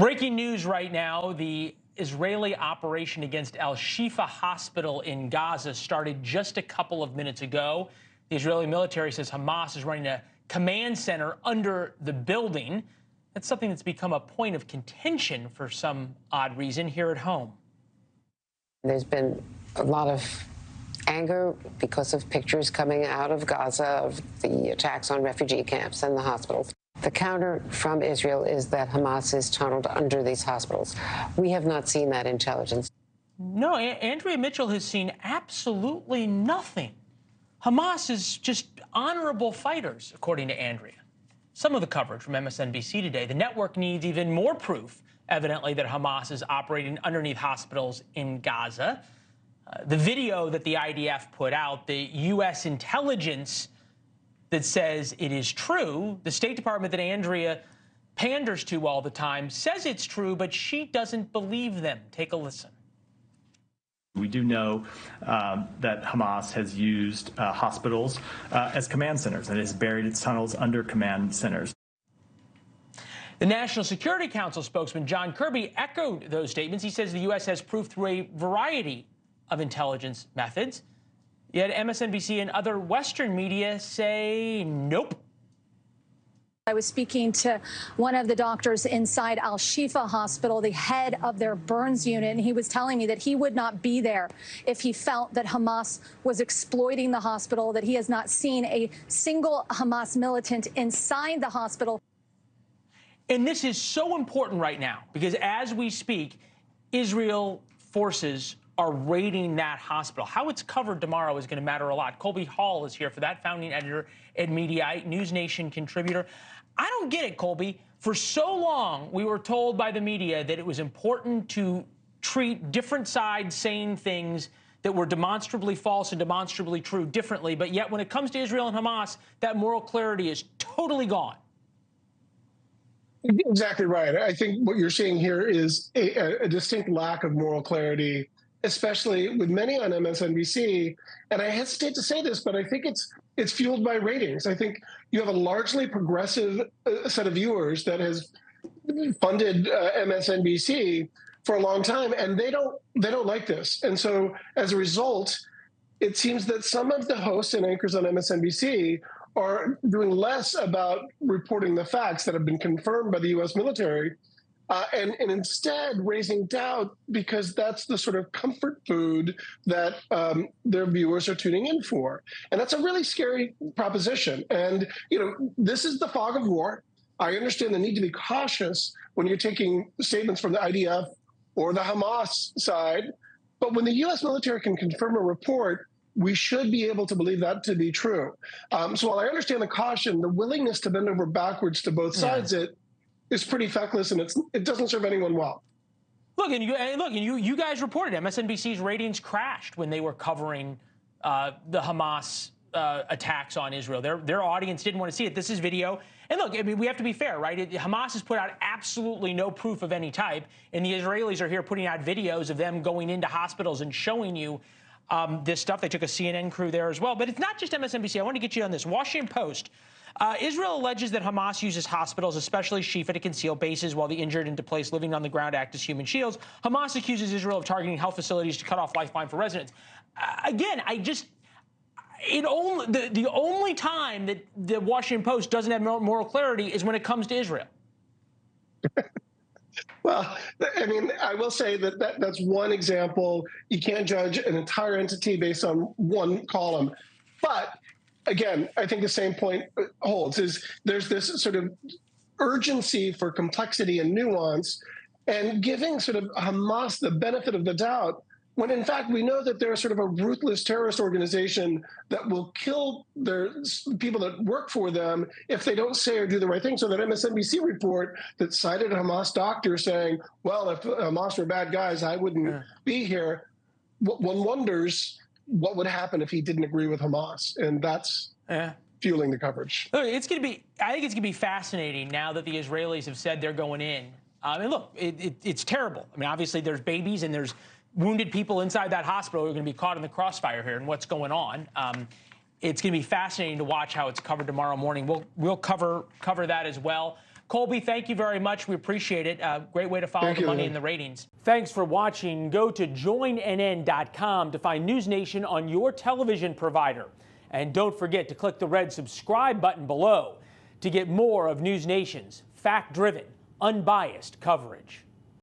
Breaking news right now, the Israeli operation against Shifa hospital in Gaza started just a couple of minutes ago. The Israeli military says Hamas is running a command center under the building. That's something that's become a point of contention for some odd reason here at home. There's been a lot of anger because of pictures coming out of Gaza of the attacks on refugee camps and the hospitals. The counter from Israel is that Hamas is tunneled under these hospitals. We have not seen that intelligence. No, Andrea Mitchell has seen absolutely nothing. Hamas is just honorable fighters, according to Andrea. Some of the coverage from MSNBC today. The network needs even more proof, evidently, that Hamas is operating underneath hospitals in Gaza. The video that the IDF put out, the U.S. intelligence that says it is true, the State Department that Andrea panders to all the time says it's true, but she doesn't believe them. Take a listen. We do know that Hamas has used hospitals as command centers and has buried its tunnels under command centers. The National Security Council spokesman John Kirby echoed those statements. He says the U.S. has proof through a variety of intelligence methods. Yet MSNBC and other Western media say nope. I was speaking to one of the doctors inside Shifa hospital, the head of their burns unit, and he was telling me that he would not be there if he felt that Hamas was exploiting the hospital, that he has not seen a single Hamas militant inside the hospital. And this is so important right now because as we speak, Israel forces are raiding that hospital. How it's covered tomorrow is going to matter a lot. Colby Hall is here for that, founding editor at Mediaite, NewsNation contributor. I don't get it, Colby. For so long, we were told by the media that it was important to treat different sides saying things that were demonstrably false and demonstrably true differently. But yet when it comes to Israel and Hamas, that moral clarity is totally gone. Exactly right. I think what you're seeing here is a distinct lack of moral clarity, especially with many on MSNBC. And I hesitate to say this, but I think it's fueled by ratings. I think you have a largely progressive set of viewers that has funded MSNBC for a long time, and they don't like this. And so as a result, it seems that some of the hosts and anchors on MSNBC are doing less about reporting the facts that have been confirmed by the U.S. military, and instead raising doubt because that's the sort of comfort food that their viewers are tuning in for. And that's a really scary proposition. And, you know, this is the fog of war. I understand the need to be cautious when you're taking statements from the IDF or the Hamas side. But when the U.S. military can confirm a report, we should be able to believe that to be true. So while I understand the caution, the willingness to bend over backwards to both sides, it's pretty feckless, and it doesn't serve anyone well. Look, you guys reported MSNBC's ratings crashed when they were covering the Hamas attacks on Israel. Their audience didn't want to see it. This is video. And look, I mean, we have to be fair, right? Hamas has put out absolutely no proof of any type, and the Israelis are here putting out videos of them going into hospitals and showing you this stuff. They took a CNN crew there as well. But it's not just MSNBC. I want to get you on this. Washington Post. Israel alleges that Hamas uses hospitals, especially Shifa, to conceal bases while the injured and displaced living on the ground act as human shields. Hamas accuses Israel of targeting health facilities to cut off lifeline for residents. Again, the only time that the Washington Post doesn't have moral clarity is when it comes to Israel. Well, I mean, I will say that's one example. You can't judge an entire entity based on one column. But again, I think the same point holds, is there's this sort of urgency for complexity and nuance, and giving sort of Hamas the benefit of the doubt, when in fact we know that they're sort of a ruthless terrorist organization that will kill their people that work for them if they don't say or do the right thing. So that MSNBC report that cited a Hamas doctor saying, well, if Hamas were bad guys, I wouldn't be here. One wonders what would happen if he didn't agree with Hamas. And that's fueling the coverage. Look, I think it's going to be fascinating now that the Israelis have said they're going in. And look, it's terrible. I mean, obviously there's babies and there's wounded people inside that hospital who are going to be caught in the crossfire here and what's going on. It's going to be fascinating to watch how it's covered tomorrow morning. We'll cover that as well. Colby, thank you very much. We appreciate it. Great way to follow the money in the ratings. Thanks for watching. Go to joinnn.com to find NewsNation on your television provider. And don't forget to click the red subscribe button below to get more of NewsNation's fact-driven, unbiased coverage.